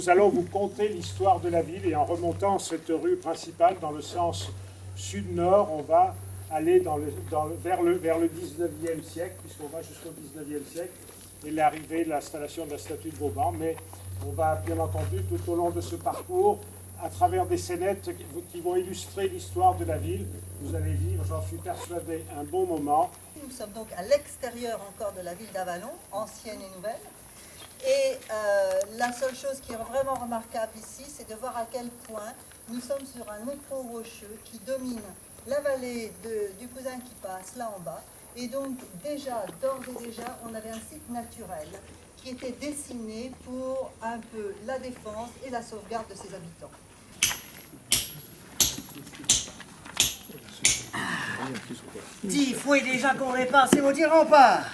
nous allons vous conter l'histoire de la ville et en remontant cette rue principale dans le sens sud-nord, on va aller vers le 19e siècle, puisqu'on va jusqu'au 19e siècle, et l'arrivée de l'installation de la statue de Vauban. Mais on va bien entendu tout au long de ce parcours, à travers des scénettes qui vont illustrer l'histoire de la ville, vous allez vivre, j'en suis persuadé, un bon moment. Nous sommes donc à l'extérieur encore de la ville d'Avallon, ancienne et nouvelle. Et la seule chose qui est vraiment remarquable ici, c'est de voir à quel point nous sommes sur un éperon rocheux qui domine la vallée du Cousin qui passe là en bas. Et donc déjà, d'ores et déjà, on avait un site naturel qui était dessiné pour un peu la défense et la sauvegarde de ses habitants. Dis, fouet déjà qu'on répare ces maudits remparts.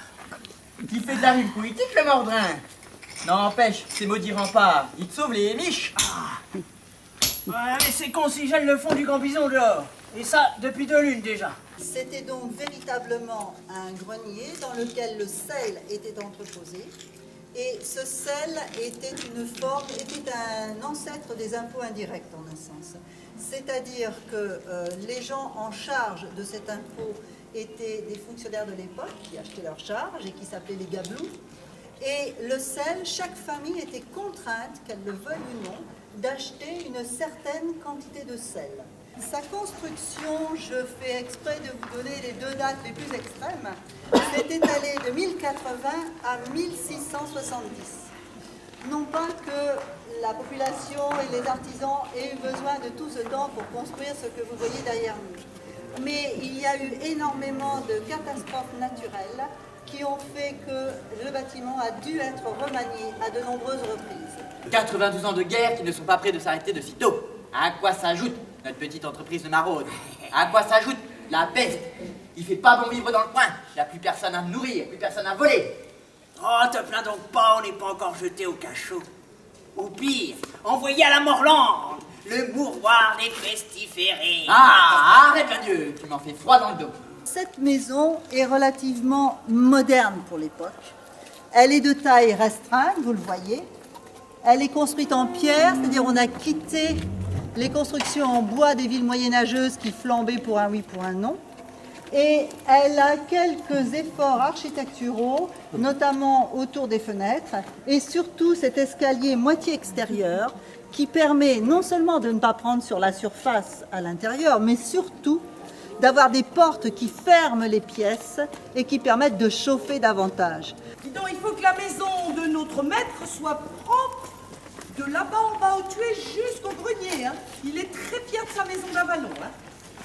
Il fait de la rue politique, le mordrin. N'empêche, ces maudits remparts, ils te sauvent les miches. Ouais, mais c'est con si gèle le fond du Grand Bison dehors. Et ça, depuis 2 lunes déjà. C'était donc véritablement un grenier dans lequel le sel était entreposé. Et ce sel était un ancêtre des impôts indirects en un sens. C'est-à-dire que les gens en charge de cet impôt étaient des fonctionnaires de l'époque qui achetaient leur charge et qui s'appelaient les gabelous. Et le sel, chaque famille était contrainte, qu'elle le veuille ou non, d'acheter une certaine quantité de sel. Sa construction, je fais exprès de vous donner les 2 dates les plus extrêmes, s'est étalée de 1080 à 1670. Non pas que la population et les artisans aient eu besoin de tout ce temps pour construire ce que vous voyez derrière nous. Mais il y a eu énormément de catastrophes naturelles qui ont fait que le bâtiment a dû être remanié à de nombreuses reprises. 92 ans de guerre qui ne sont pas prêts de s'arrêter de sitôt. À quoi s'ajoute notre petite entreprise de maraude? À quoi s'ajoute la peste? Il fait pas bon vivre dans le coin. Il n'y a plus personne à nourrir, plus personne à voler. Oh, te plains donc pas, on n'est pas encore jeté au cachot. Ou pire, envoyé à la Morlande, le mouroir des pestiférés. Ah, arrête la Dieu, tu m'en fais froid dans le dos. Cette maison est relativement moderne pour l'époque. Elle est de taille restreinte, vous le voyez. Elle est construite en pierre, c'est-à-dire on a quitté les constructions en bois des villes moyenâgeuses qui flambaient pour un oui, pour un non. Et elle a quelques efforts architecturaux, notamment autour des fenêtres, et surtout cet escalier moitié extérieur qui permet non seulement de ne pas prendre sur la surface à l'intérieur, mais surtout d'avoir des portes qui ferment les pièces et qui permettent de chauffer davantage. Dis donc, il faut que la maison de notre maître soit propre de là-bas en bas où tu es jusqu'au grenier. Hein. Il est très fier de sa maison d'Avallon, hein,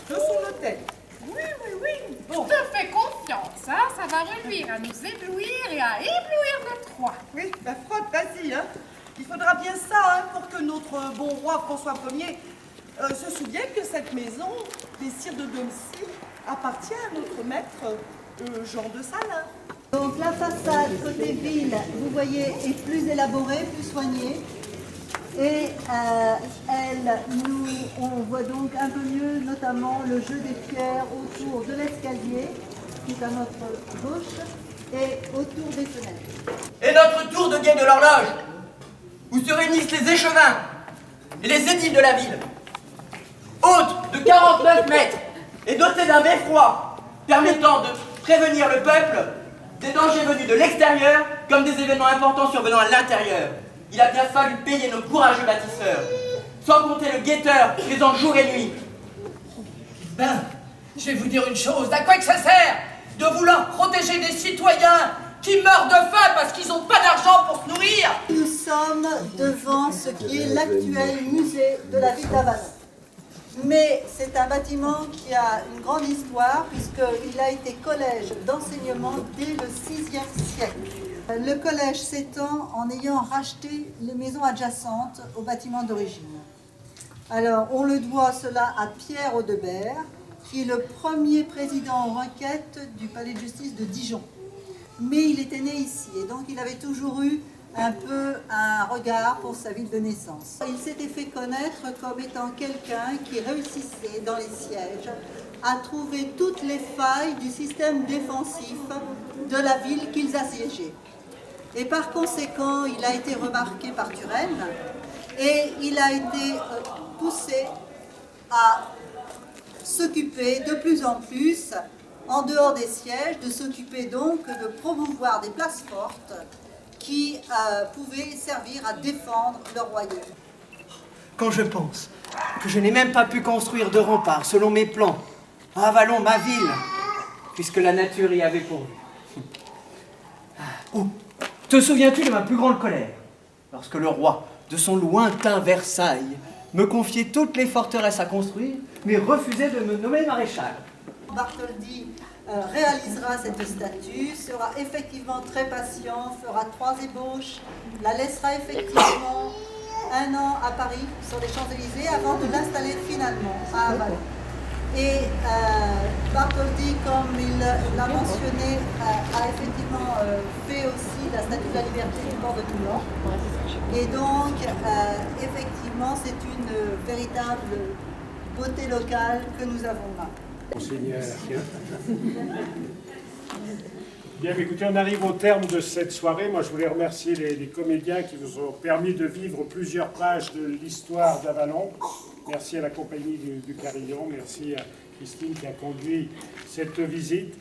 de son hôtel. Oui, oui, oui. Bon. Je te fais confiance, hein. Ça va réduire à nous éblouir et à éblouir de Troyes. Oui, bah frotte, vas-y. Hein. Il faudra bien ça hein, pour que notre bon roi François Ier se souvienne que cette maison, les cires de Domcy, appartient à notre maître Jean de Salins. Donc la façade côté ville, vous voyez, est plus élaborée, plus soignée. Et on voit donc un peu mieux, notamment le jeu des pierres autour de l'escalier, qui est à notre gauche, et autour des fenêtres. Et notre tour de guet de l'horloge, où se réunissent les échevins et les édiles de la ville. Haute de 49 mètres et dotée d'un beffroi permettant de prévenir le peuple des dangers venus de l'extérieur comme des événements importants survenant à l'intérieur. Il a bien fallu payer nos courageux bâtisseurs, sans compter le guetteur présent jour et nuit. Ben, je vais vous dire une chose, d'à quoi que ça sert de vouloir protéger des citoyens qui meurent de faim parce qu'ils n'ont pas d'argent pour se nourrir? Nous sommes devant ce qui est l'actuel musée de la ville d'Avallon. Mais c'est un bâtiment qui a une grande histoire puisqu'il a été collège d'enseignement dès le 6e siècle. Le collège s'étend en ayant racheté les maisons adjacentes au bâtiment d'origine. Alors, on le doit cela à Pierre Audebert, qui est le premier président en requête du palais de justice de Dijon. Mais il était né ici et donc il avait toujours eu un peu un regard pour sa ville de naissance. Il s'était fait connaître comme étant quelqu'un qui réussissait dans les sièges à trouver toutes les failles du système défensif de la ville qu'ils assiégeaient. Et par conséquent, il a été remarqué par Turenne Et il a été poussé à s'occuper de plus en plus, en dehors des sièges, de s'occuper donc de promouvoir des places fortes qui pouvaient servir à défendre le royaume. Quand je pense que je n'ai même pas pu construire de rempart selon mes plans à Avalon, ma ville, puisque la nature y avait pourvu. Oh, te souviens-tu de ma plus grande colère, lorsque le roi, de son lointain Versailles, me confiait toutes les forteresses à construire, mais refusait de me nommer maréchal? Bartholdi réalisera cette statue, sera effectivement très patient, fera 3 ébauches, la laissera effectivement 1 an à Paris, sur les Champs-Élysées, avant de l'installer finalement à Avalon. Et Bartholdi, comme il l'a mentionné, a effectivement fait aussi la statue de la liberté du port de Toulon. Et donc, effectivement, c'est une véritable beauté locale que nous avons là. Monseigneur. Bien, écoutez, on arrive au terme de cette soirée. Moi, je voulais remercier les comédiens qui vous ont permis de vivre plusieurs pages de l'histoire d'Avalon. Merci à la compagnie du Carillon. Merci à Christine qui a conduit cette visite.